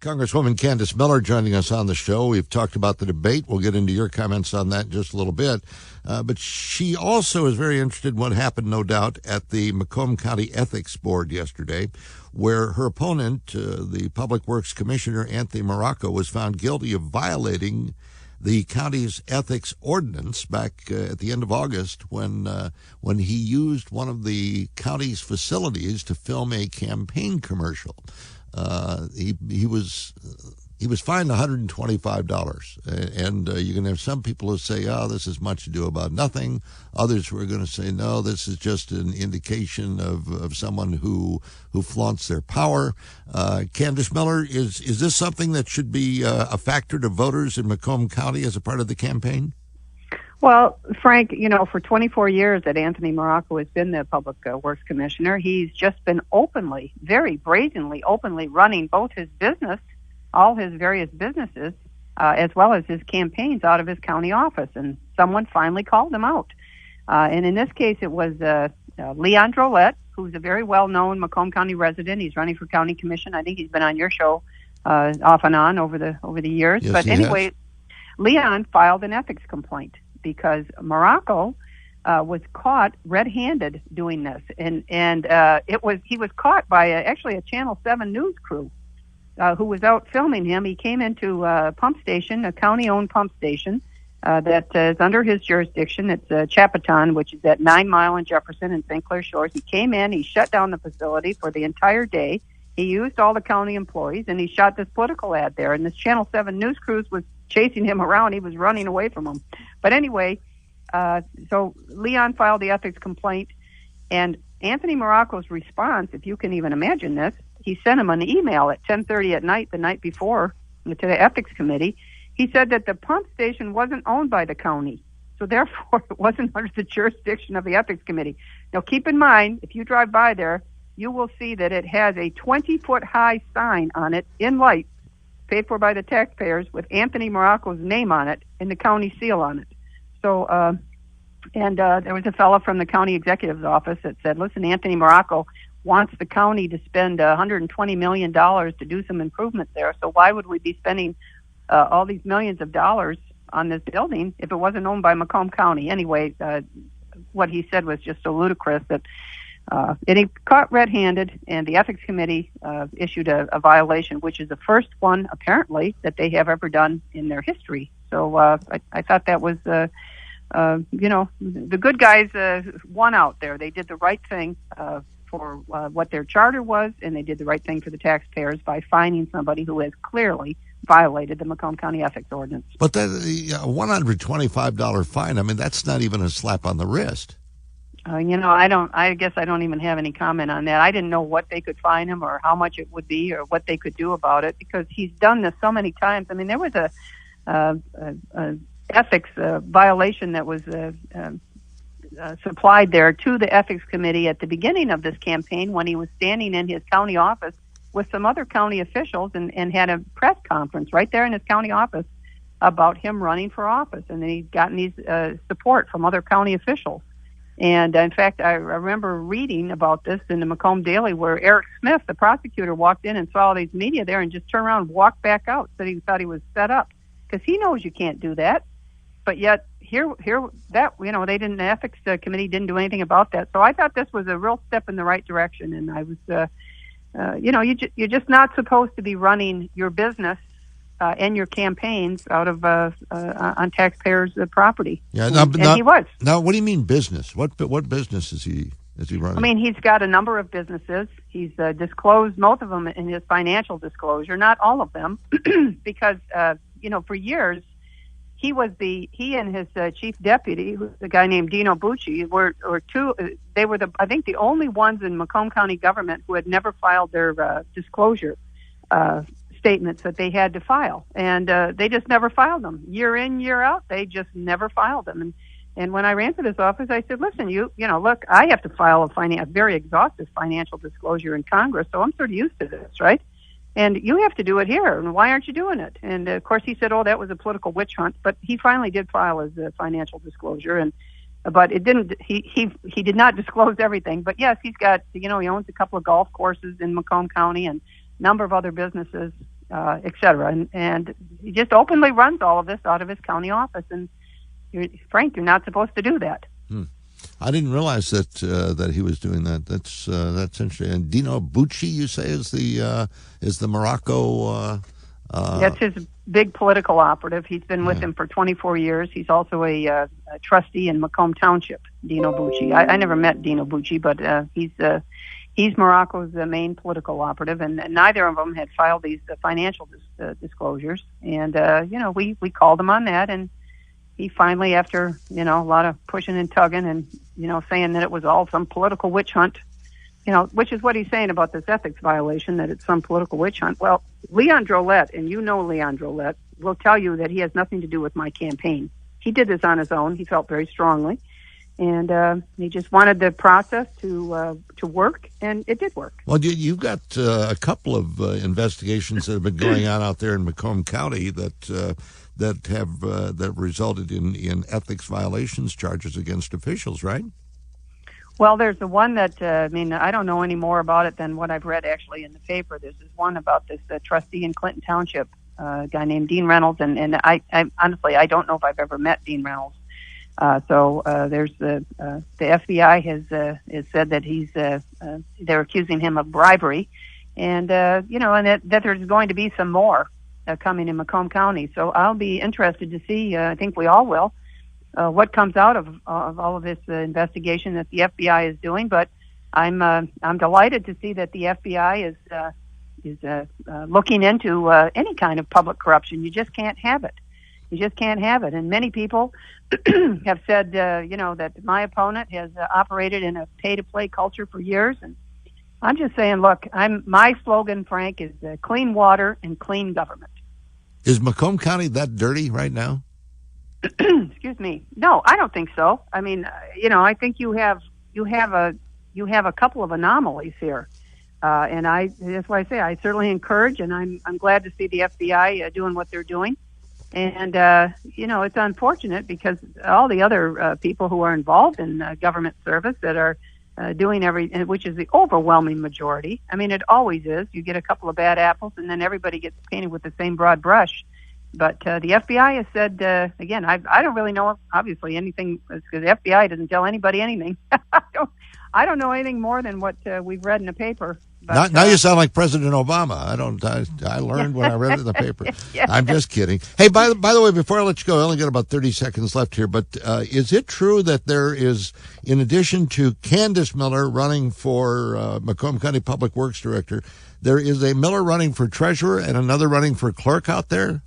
Congresswoman Candice Miller joining us on the show. We've talked about the debate. We'll get into your comments on that in just a little bit. But she also is very interested in what happened, no doubt, at the Macomb County Ethics Board yesterday, where her opponent, the Public Works Commissioner Anthony Marrocco, was found guilty of violating the county's ethics ordinance back at the end of August when he used one of the county's facilities to film a campaign commercial. He was fined $125, and you're going to have some people who say, "Oh, this is much ado about nothing." Others who are going to say, "No, this is just an indication of someone who flaunts their power." Candice Miller, is this something that should be a factor to voters in Macomb County as a part of the campaign? Well, Frank, for 24 years that Anthony Marrocco has been the Public Works Commissioner, he's just been openly, very brazenly, openly running both his business, all his various businesses, as well as his campaigns out of his county office. And someone finally called him out. And in this case, it was Leon Drolet, who's a very well-known Macomb County resident. He's running for county commission. I think he's been on your show off and on over the years. Yes, but anyway, Leon filed an ethics complaint because Marrocco was caught red-handed doing this, and he was caught by actually a Channel 7 news crew who was out filming him. He came into a pump station, a county-owned pump station that is under his jurisdiction. It's Chapaton, which is at 9 Mile and Jefferson and St. Clair Shores. He came in, he shut down the facility for the entire day. He used all the county employees, and he shot this political ad there. And this Channel 7 news crew was chasing him around. He was running away from them. But anyway, so Leon filed the ethics complaint, and Anthony Marrocco's response, if you can even imagine this, he sent him an email at 10:30 at night, the night before, to the ethics committee. He said that the pump station wasn't owned by the county, so therefore it wasn't under the jurisdiction of the ethics committee. Now keep in mind, if you drive by there, you will see that it has a 20-foot high sign on it in lights, paid for by the taxpayers, with Anthony Marrocco's name on it and the county seal on it. So, there was a fellow from the county executive's office that said, "Listen, Anthony Marrocco wants the county to spend $120 million to do some improvements there. So why would we be spending all these millions of dollars on this building if it wasn't owned by Macomb County?" Anyway, what he said was just so ludicrous that he caught red-handed, and the ethics committee issued a violation, which is the first one, apparently, that they have ever done in their history. So I thought that was, the good guys won out there. They did the right thing for what their charter was, and they did the right thing for the taxpayers by fining somebody who has clearly violated the Macomb County Ethics Ordinance. But that $125 fine, I mean, that's not even a slap on the wrist. I guess I don't even have any comment on that. I didn't know what they could fine him or how much it would be or what they could do about it, because he's done this so many times. I mean, there was a ethics violation that was supplied there to the ethics committee at the beginning of this campaign when he was standing in his county office with some other county officials and had a press conference right there in his county office about him running for office. And then he'd gotten these support from other county officials. And in fact, I remember reading about this in the Macomb Daily, where Eric Smith, the prosecutor, walked in and saw all these media there and just turned around and walked back out, said he thought he was set up, because he knows you can't do that. But yet here that they didn't. The ethics committee didn't do anything about that. So I thought this was a real step in the right direction. And I was, you're just not supposed to be running your business and your campaigns out of on taxpayers' property. Yeah, and he was. Now, what do you mean business? What business is he running? I mean, he's got a number of businesses. He's disclosed most of them in his financial disclosure, not all of them, because for years he and his chief deputy, who's a guy named Dino Bucci, were I think the only ones in Macomb County government who had never filed their disclosure statements that they had to file, and they just never filed them. Year in, year out, they just never filed them. And when I ran for this office, I said, "Listen, look, I have to file a very exhaustive financial disclosure in Congress, so I'm sort of used to this, right? And you have to do it here, and why aren't you doing it?" And of course, he said, "Oh, that was a political witch hunt." But he finally did file his financial disclosure, but it didn't. He did not disclose everything. But yes, he's got, he owns a couple of golf courses in Macomb County and number of other businesses et cetera. And he just openly runs all of this out of his county office. And Frank, you're not supposed to do that. I didn't realize that he was doing that. That's interesting. And Dino Bucci, you say, is the Marrocco. That's his big political operative. He's been with him for 24 years. He's also a trustee in Macomb Township. Dino Bucci. I never met Dino Bucci, but he's Marrocco's main political operative, and neither of them had filed these financial disclosures. And we called him on that, and he finally, after a lot of pushing and tugging, and saying that it was all some political witch hunt, which is what he's saying about this ethics violation, that it's some political witch hunt. Well, Leon Drolet, and Leon Drolet, will tell you that he has nothing to do with my campaign. He did this on his own. He felt very strongly, and he just wanted the process to work, and it did work. Well, you've got a couple of investigations that have been going on out there in Macomb County that have resulted in ethics violations charges against officials, right? Well, there's the one that, I don't know any more about it than what I've read actually in the paper. There's this one about this trustee in Clinton Township, a guy named Dean Reynolds, and I honestly, I don't know if I've ever met Dean Reynolds. So there's the FBI has said that they're accusing him of bribery, and and that there's going to be some more coming in Macomb County. So I'll be interested to see. I think we all will. What comes out of all of this investigation that the FBI is doing, but I'm delighted to see that the FBI is looking into any kind of public corruption. You just can't have it. You just can't have it. And many people have said, that my opponent has operated in a pay-to-play culture for years. And I'm just saying, look, my slogan, Frank, is clean water and clean government. Is Macomb County that dirty right now? Excuse me. No, I don't think so. I mean, I think you have a couple of anomalies here, and that's why I say I certainly encourage, and I'm glad to see the FBI doing what they're doing, and it's unfortunate because all the other people who are involved in government service that are doing which is the overwhelming majority. I mean, it always is. You get a couple of bad apples, and then everybody gets painted with the same broad brush. But the FBI has said, again, I don't really know, obviously, anything, because the FBI doesn't tell anybody anything. I don't know anything more than what we've read in the paper. But, now you sound like President Obama. I learned when I read it in the paper. Yeah. I'm just kidding. Hey, by the way, before I let you go, I only got about 30 seconds left here, but is it true that there is, in addition to Candice Miller running for Macomb County Public Works Director, there is a Miller running for treasurer and another running for clerk out there?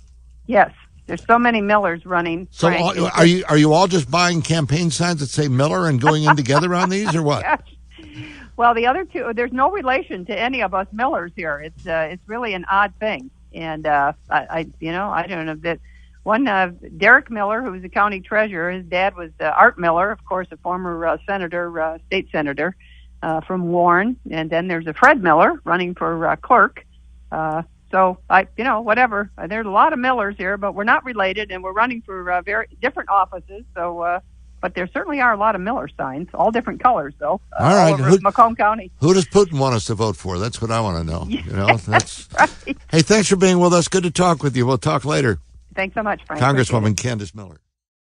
Yes, there's so many Millers running. So are you all just buying campaign signs that say Miller and going in together on these, or what? Yes. Well, the other two, there's no relation to any of us Millers here. It's really an odd thing, and I don't know that one Derek Miller, who was the county treasurer, his dad was Art Miller, of course, a former state senator from Warren, and then there's a Fred Miller running for clerk. So whatever. There's a lot of Millers here, but we're not related, and we're running for very different offices. So, but there certainly are a lot of Miller signs, all different colors, though. All right, all over Macomb County. Who does Putin want us to vote for? That's what I want to know. That's right. Hey, thanks for being with us. Good to talk with you. We'll talk later. Thanks so much, Frank. Congresswoman Candice Miller.